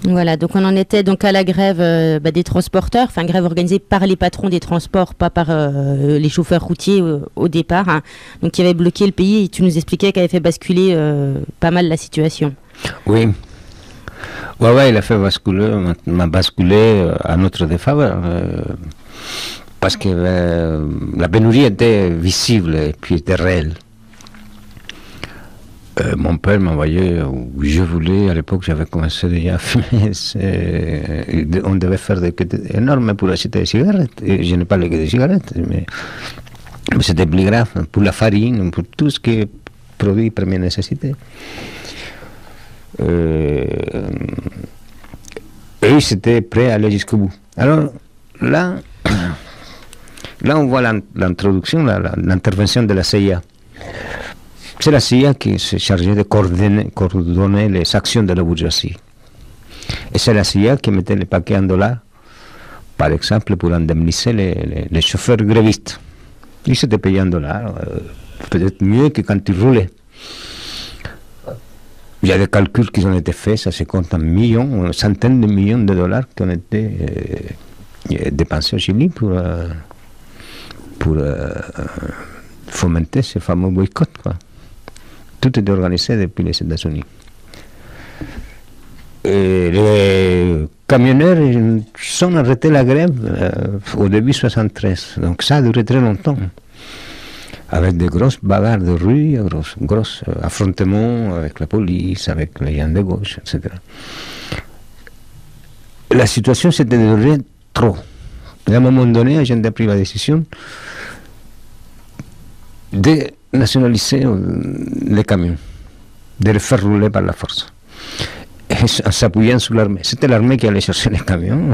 Voilà, donc on en était donc à la grève des transporteurs, enfin grève organisée par les patrons des transports, pas par les chauffeurs routiers au départ, hein, donc qui avait bloqué le pays et tu nous expliquais qu'elle avait fait basculer pas mal la situation. Oui, ouais, il a fait m'a basculé à notre défaveur, parce que la pénurie était visible et puis était réelle. Mon père m'envoyait où je voulais, à l'époque j'avais commencé déjà à fumer, on devait faire des quêtes énormes pour acheter des cigarettes, et je n'ai pas les des cigarettes, mais c'était plus grave pour la farine, pour tout ce qui est produit de première nécessité. Et ils étaient prêts à aller jusqu'au bout. Alors là on voit l'introduction, l'intervention de la CIA. C'est la CIA qui s'est chargée de coordonner les actions de la bourgeoisie. Et c'est la CIA qui mettait les paquets en dollars, par exemple, pour indemniser les chauffeurs grévistes. Ils s'étaient payés en dollars, peut-être mieux que quand ils roulaient. Il y a des calculs qui ont été faits, ça se compte en millions, centaines de millions de dollars qui ont été dépensés au Chili pour fomenter ce fameux boycott, quoi. Tout est organisé depuis les États-Unis. Et les camionneurs sont arrêtés la grève au début 73, donc ça a duré très longtemps, avec des grosses bagarres de rue, gros affrontements avec la police, avec les gens de gauche, etc. La situation s'est développée trop. Et à un moment donné, j'ai pris la décision de nationaliser les camions, de les faire rouler par la force, en s'appuyant sur l'armée. C'était l'armée qui allait chercher les camions.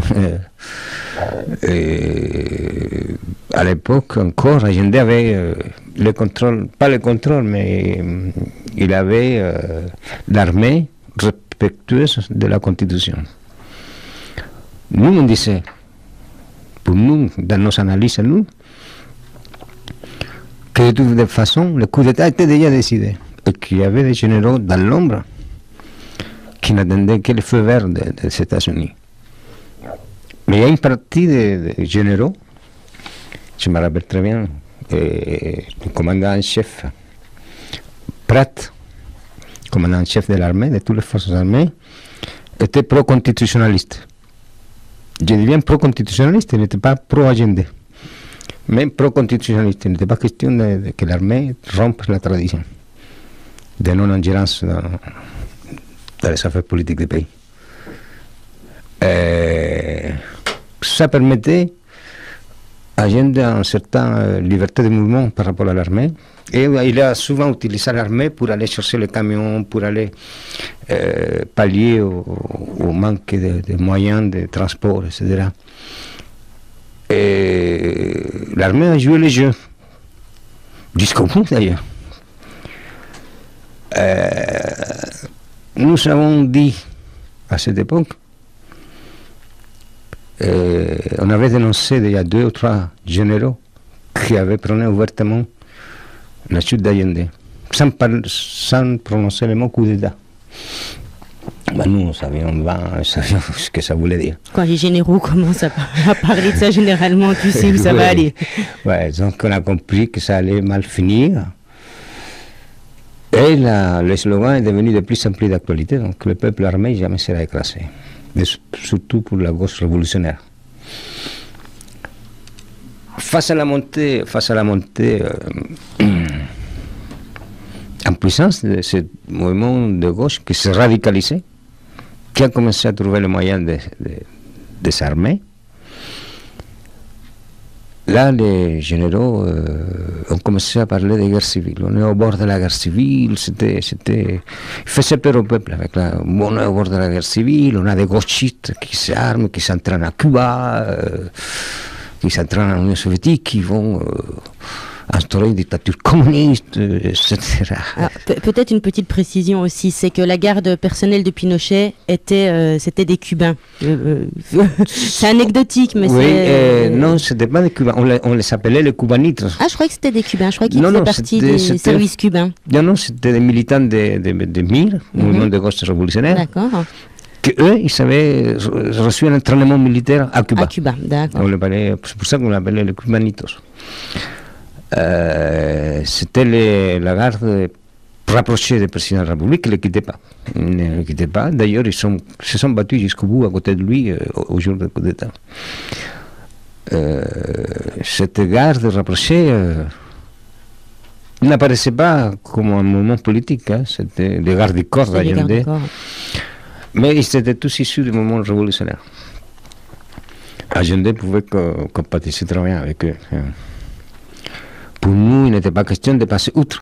À l'époque encore, Allende avait le contrôle, pas le contrôle, mais il avait l'armée respectueuse de la Constitution. Nous, on disait, pour nous, dans nos analyses, nous, que de toute façon, le coup d'État était déjà décidé et qu'il y avait des généraux dans l'ombre qui n'attendaient que le feu vert des États-Unis. Mais il y a une partie de généraux, je me rappelle très bien, le commandant en chef, Pratt, commandant en chef de l'armée, de toutes les forces armées, était pro-constitutionnaliste. Je dis bien pro-constitutionnaliste, il n'était pas pro-Allende. Mais pro-constitutionnaliste, il n'était pas question de que l'armée rompe la tradition de non-ingérence dans les affaires politiques du pays. Ça permettait à Allende une certaine liberté de mouvement par rapport à l'armée, et il a souvent utilisé l'armée pour aller chercher les camions, pour aller pallier au manque de moyens de transport, etc. Et l'armée a joué le jeu, jusqu'au bout d'ailleurs. Nous avons dit à cette époque, on avait dénoncé il y a 2 ou 3 généraux qui avaient prôné ouvertement la chute d'Allende, sans prononcer le mot coup d'État. Ben nous, on savait ce que ça voulait dire. Quand les généraux commencent à parler de ça, généralement, tu sais où ça va aller. Ouais, donc on a compris que ça allait mal finir. Et le slogan est devenu de plus en plus d'actualité. Donc le peuple armé jamais sera écrasé. Et surtout pour la gauche révolutionnaire. Face à la montée en puissance de ce mouvement de gauche qui s'est radicalisé, qui a commencé à trouver le moyen de s'armer, là les généraux ont commencé à parler de guerre civile. On est au bord de la guerre civile, il faisait peur au peuple avec on est au bord de la guerre civile, on a des gauchistes qui s'arment, qui s'entraînent à Cuba, qui s'entraînent en Union soviétique, qui vont instaurer une dictature communiste, etc. Alors, peut-être une petite précision aussi, c'est que la garde personnelle de Pinochet c'était des Cubains. C'est anecdotique, mais oui, non, c'était pas des Cubains. On les appelait les cubanitos. Ah, je croyais que c'était des Cubains. Je croyais qu'ils faisaient partie des services cubains. Non, c'était des militants de MIR, mouvement de gauche révolutionnaire. D'accord. qu'eux, ils avaient reçu un entraînement militaire à Cuba. À Cuba, d'accord. C'est pour ça qu'on l'appelait les Cubanitos. C'était la garde rapprochée du président de la République qui ne le quittait pas. Ils ne le quittaient pas. D'ailleurs, ils se sont battus jusqu'au bout à côté de lui au jour du coup d'État. Cette garde rapprochée n'apparaissait pas comme un mouvement politique, hein. C'était des gardes du corps d'Allende. Mais ils étaient tous issus du mouvement révolutionnaire. Allende pouvait compatissait très bien avec eux. Pour nous, il n'était pas question de passer outre